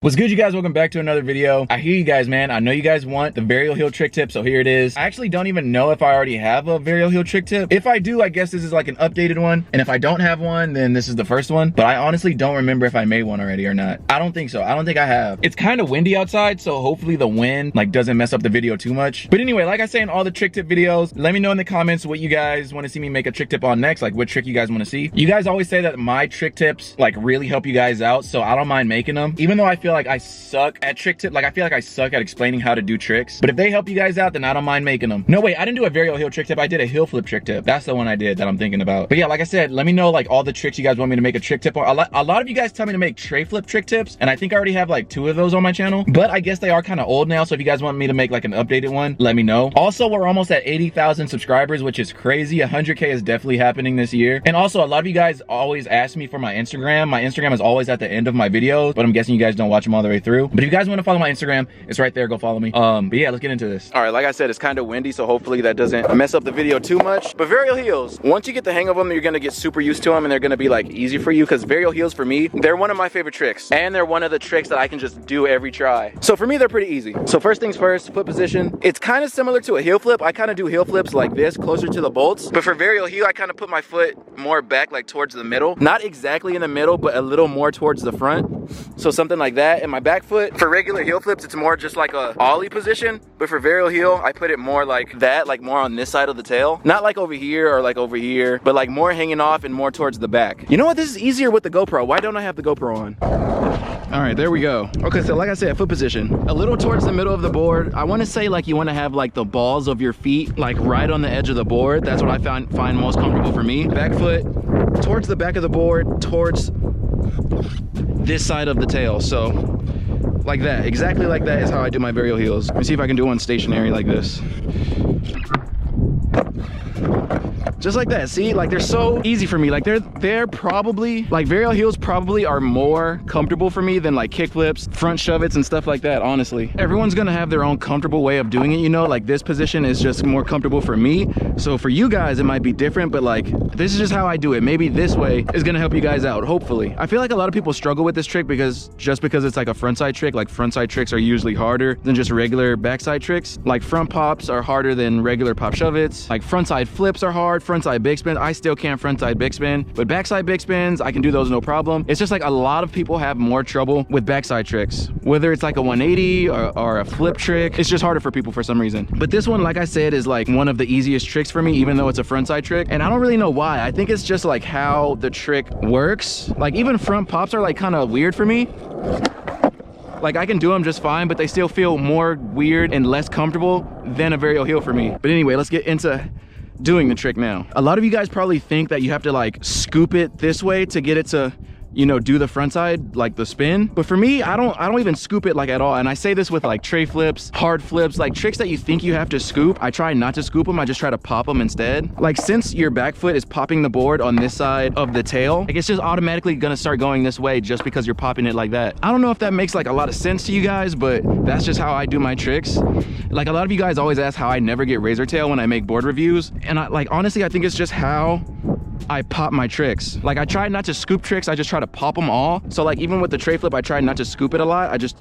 What's good, you guys? Welcome back to another video. I hear you guys, man. I know you guys want the Varial heel trick tip, so here it is. I actually don't even know if I already have a Varial heel trick tip. If I do, I guess this is like an updated one, and if I don't have one, then this is the first one. But I honestly don't remember if I made one already or not. I don't think so. I don't think I have. It's kind of windy outside, so hopefully the wind like doesn't mess up the video too much. But anyway, like I say in all the trick tip videos, let me know in the comments what you guys want to see me make a trick tip on next, like what trick you guys want to see. You guys always say that my trick tips like really help you guys out, so I don't mind making them, even though I feel like I suck at trick tip. Like I feel like I suck at explaining how to do tricks, but if they help you guys out, then I don't mind making them. No, wait, I didn't do a Varial heel trick tip. I did a heel flip trick tip. That's the one I did that I'm thinking about. But yeah, like I said, let me know like all the tricks you guys want me to make a trick tip on. A lot of you guys tell me to make tray flip trick tips, and I think I already have like 2 of those on my channel, but I guess they are kind of old now, so if you guys want me to make like an updated one, let me know. Also, we're almost at 80,000 subscribers, which is crazy. 100K is definitely happening this year. And also, a lot of you guys always ask me for my Instagram. My Instagram is always at the end of my videos, but I'm guessing you guys don't watch them all the way through. But if you guys want to follow my Instagram, it's right there. Go follow me. But yeah, let's get into this. All right, like I said, it's kind of windy, so hopefully that doesn't mess up the video too much. But Varial heels, once you get the hang of them, you're gonna get super used to them, and they're gonna be like easy for you, because Varial heels for me, they're one of my favorite tricks, and they're one of the tricks that I can just do every try. So for me, they're pretty easy. So first things first, flip position. It's kind of similar to a heel flip. I kind of do heel flips like this, closer to the bolts. But for Varial heel, I kind of put my foot more back, like towards the middle. Not exactly in the middle, but a little more towards the front. So something like that. And my back foot, for regular heel flips, it's more just like a ollie position. But for Varial heel, I put it more like that, like more on this side of the tail. Not like over here or like over here, but like more hanging off and more towards the back. You know what? This is easier with the GoPro. Why don't I have the GoPro on? All right, there we go. Okay, so like I said, foot position. A little towards the middle of the board. I wanna say like you wanna have like the balls of your feet like right on the edge of the board. That's what I find most comfortable for me. Back foot towards the back of the board, towards this side of the tail. So like that, exactly like that is how I do my Varial heels. Let me see if I can do one stationary like this. Just like that. See, like they're so easy for me. Like they're probably like Varial heels probably are more comfortable for me than like kick flips, front shove-its and stuff like that. Honestly, everyone's gonna have their own comfortable way of doing it, you know. Like this position is just more comfortable for me, so for you guys it might be different, but like this is just how I do it. Maybe this way is gonna help you guys out, hopefully. I feel like a lot of people struggle with this trick because it's like a frontside trick. Like frontside tricks are usually harder than just regular backside tricks. Like front pops are harder than regular pop shove-its. Like frontside flips are hard. Frontside big spin, I still can't frontside big spin, but backside big spins, I can do those no problem. It's just like a lot of people have more trouble with backside tricks, whether it's like a 180 or a flip trick. It's just harder for people for some reason. But this one, like I said, is like one of the easiest tricks for me, even though it's a frontside trick. And I don't really know why. I think it's just like how the trick works. Like even front pops are like kind of weird for me. Like I can do them just fine, but they still feel more weird and less comfortable than a Varial heel for me. But anyway, let's get into doing the trick now. A lot of you guys probably think that you have to like scoop it this way to get it to, you know, do the front side, like the spin. But for me, I don't even scoop it like at all. And I say this with like tray flips, hard flips, like tricks that you think you have to scoop. I try not to scoop them. I just try to pop them instead. Like since your back foot is popping the board on this side of the tail, like it's just automatically gonna start going this way just because you're popping it like that. I don't know if that makes like a lot of sense to you guys, but that's just how I do my tricks. Like a lot of you guys always ask how I never get razor tail when I make board reviews. And I like, honestly, I think it's just how I pop my tricks. Like I try not to scoop tricks, I just try to pop them all. So like even with the tray flip, I try not to scoop it a lot, I just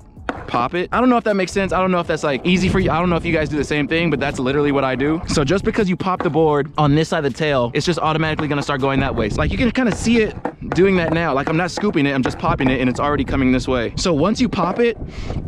pop it. I don't know if that makes sense. I don't know if that's like easy for you. I don't know if you guys do the same thing, but that's literally what I do. So just because you pop the board on this side of the tail, it's just automatically gonna start going that way. So like you can kind of see it doing that now. Like I'm not scooping it, I'm just popping it and it's already coming this way. So once you pop it,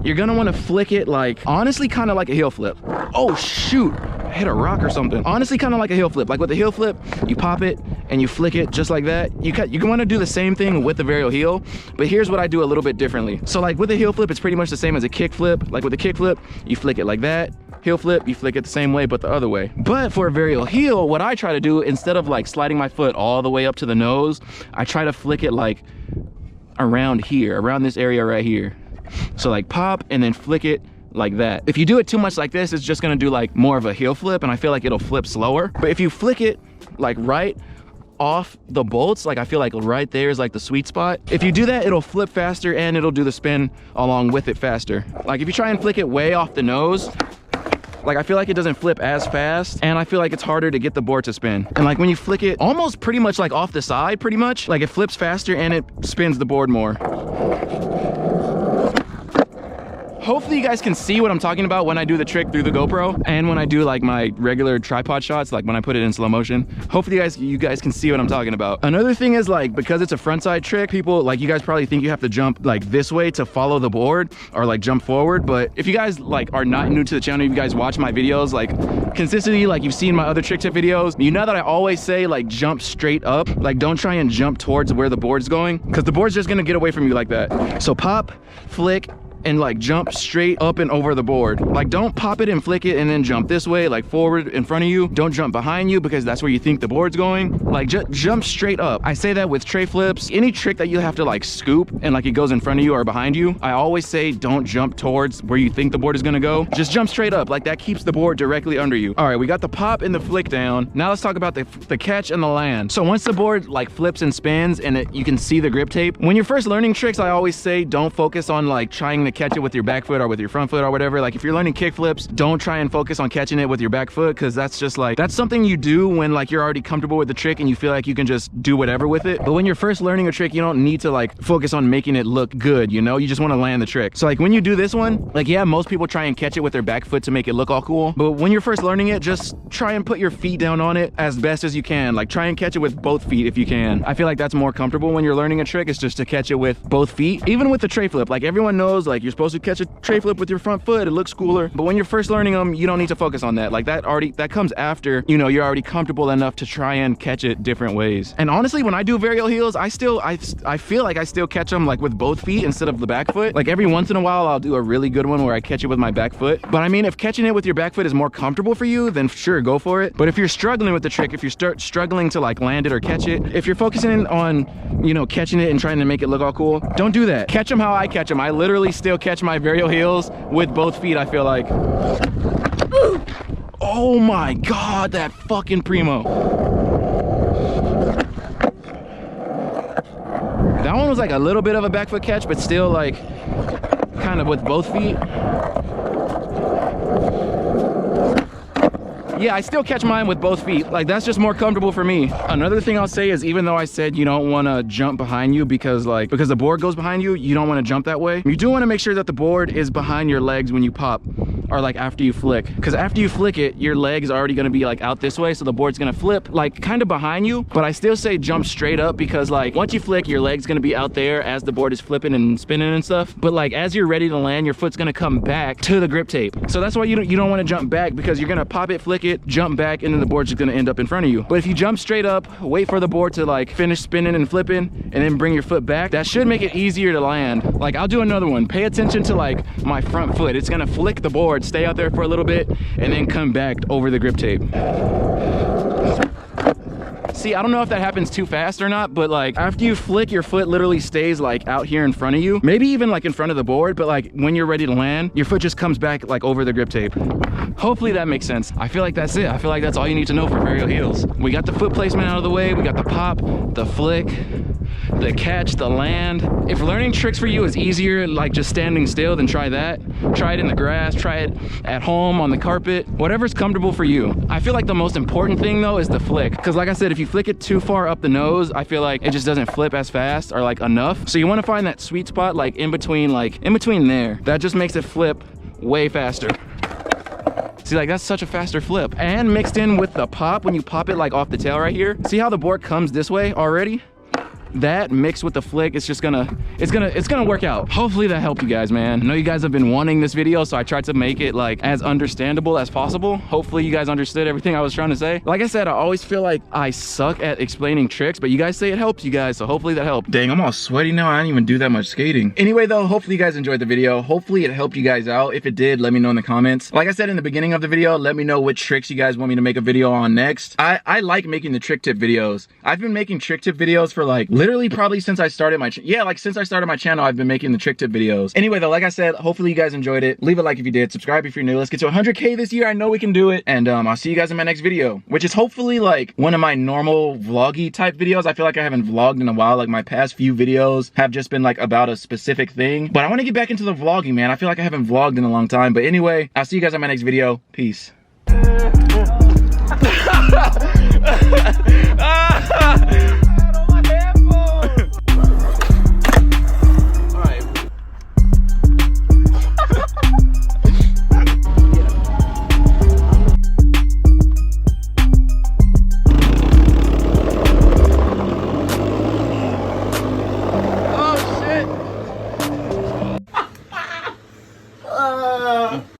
you're gonna wanna flick it like, honestly, kind of like a heel flip. Oh shoot, I hit a rock or something. Honestly, kind of like a heel flip. Like with a heel flip, you pop it and you flick it just like that. You can wanna do the same thing with the Varial heel, but here's what I do a little bit differently. So like with a heel flip, it's pretty much the same as a kick flip. Like with a kick flip, you flick it like that. Heel flip, you flick it the same way, but the other way. But for a Varial heel, what I try to do, instead of like sliding my foot all the way up to the nose, I try to flick it like around here, around this area right here. So like pop and then flick it like that. If you do it too much like this, it's just gonna do like more of a heel flip, and I feel like it'll flip slower. But if you flick it like right off the bolts, like I feel like right there is like the sweet spot. If you do that, it'll flip faster and it'll do the spin along with it faster. Like if you try and flick it way off the nose, like I feel like it doesn't flip as fast, and I feel like it's harder to get the board to spin. And like when you flick it almost pretty much like off the side, pretty much, like it flips faster and it spins the board more. hopefully you guys can see what I'm talking about when I do the trick through the GoPro and when I do like my regular tripod shots, like when I put it in slow motion. Hopefully you guys can see what I'm talking about. Another thing is like, because it's a frontside trick, people like, you guys probably think you have to jump like this way to follow the board or like jump forward. But if you guys like are not new to the channel, you guys watch my videos like consistently, like you've seen my other trick tip videos, you know that I always say like jump straight up. Like don't try and jump towards where the board's going, because the board's just gonna get away from you like that. So pop, flick, and like jump straight up and over the board. Like don't pop it and flick it and then jump this way, like forward in front of you. Don't jump behind you because that's where you think the board's going. Like just jump straight up. I say that with tray flips, any trick that you have to like scoop and like it goes in front of you or behind you, I always say don't jump towards where you think the board is gonna go. Just jump straight up. Like that keeps the board directly under you. All right, we got the pop and the flick down. Now let's talk about the catch and the land. So once the board like flips and spins and you can see the grip tape, when you're first learning tricks, I always say don't focus on like trying to catch it with your back foot or with your front foot or whatever. Like if you're learning kick flips, don't try and focus on catching it with your back foot, because that's just like, that's something you do when like you're already comfortable with the trick and you feel like you can just do whatever with it. But when you're first learning a trick, you don't need to like focus on making it look good, you know? You just want to land the trick. So like when you do this one, like yeah, most people try and catch it with their back foot to make it look all cool, but when you're first learning it, just try and put your feet down on it as best as you can. Like try and catch it with both feet if you can. I feel like that's more comfortable when you're learning a trick, is just to catch it with both feet. Even with the tray flip, like everyone knows like you're supposed to catch a tray flip with your front foot, it looks cooler. But when you're first learning them, you don't need to focus on that. Like that comes after, you know, you're already comfortable enough to try and catch it different ways. And honestly, when I do varial heels, I feel like I still catch them like with both feet instead of the back foot. Like every once in a while, I'll do a really good one where I catch it with my back foot. But I mean, if catching it with your back foot is more comfortable for you, then sure, go for it. But if you're struggling with the trick, if you start struggling to like land it or catch it, if you're focusing on, you know, catching it and trying to make it look all cool, don't do that. Catch them how I catch them. I literally still catch my varial heels with both feet, I feel like. Oh my God, that fucking primo. That one was like a little bit of a back foot catch, but still like kind of with both feet. Yeah, I still catch mine with both feet. Like that's just more comfortable for me. Another thing I'll say is, even though I said you don't want to jump behind you because the board goes behind you, you don't want to jump that way. You do want to make sure that the board is behind your legs when you pop, or like after you flick, because after you flick it, your leg's already going to be like out this way, so the board's going to flip like kind of behind you. But I still say jump straight up, because like once you flick, your leg's going to be out there as the board is flipping and spinning and stuff. But like as you're ready to land, your foot's going to come back to the grip tape. So that's why you don't want to jump back, because you're going to pop it, flick it, jump back, and then the board's just going to end up in front of you. But if you jump straight up, wait for the board to like finish spinning and flipping, and then bring your foot back, that should make it easier to land. Like I'll do another one. Pay attention to like my front foot. It's going to flick the board, stay out there for a little bit, and then come back over the grip tape. See, I don't know if that happens too fast or not, but like after you flick, your foot literally stays like out here in front of you, maybe even like in front of the board, but like when you're ready to land, your foot just comes back like over the grip tape. Hopefully that makes sense. I feel like that's it. I feel like that's all you need to know for varial heels. We got the foot placement out of the way, we got the pop, the flick, the catch, the land. If learning tricks for you is easier, like just standing still, then try that. Try it in the grass, try it at home, on the carpet, whatever's comfortable for you. I feel like the most important thing though is the flick, because like I said, if you flick it too far up the nose, I feel like it just doesn't flip as fast or like enough. So you want to find that sweet spot like in between there. That just makes it flip way faster. See, like that's such a faster flip. And mixed in with the pop, when you pop it like off the tail right here, see how the board comes this way already? That mixed with the flick, it's gonna work out. Hopefully that helped you guys, man. I know you guys have been wanting this video, so I tried to make it like as understandable as possible. Hopefully you guys understood everything I was trying to say. Like I said, I always feel like I suck at explaining tricks, but you guys say it helps you guys, so hopefully that helped. Dang, I'm all sweaty now. I didn't even do that much skating. Anyway though, hopefully you guys enjoyed the video. Hopefully it helped you guys out. If it did, let me know in the comments. Like I said in the beginning of the video, let me know which tricks you guys want me to make a video on next. I like making the trick tip videos. I've been making trick tip videos for like literally probably since I started my since I started my channel, I've been making the trick tip videos. Anyway though, like I said, hopefully you guys enjoyed it. Leave a like if you did, subscribe if you're new. Let's get to 100K this year. I know we can do it. And I'll see you guys in my next video, which is hopefully like one of my normal vloggy type videos. I feel like I haven't vlogged in a while. Like my past few videos have just been like about a specific thing, but I want to get back into the vlogging, man. I feel like I haven't vlogged in a long time. But anyway, I'll see you guys in my next video. Peace.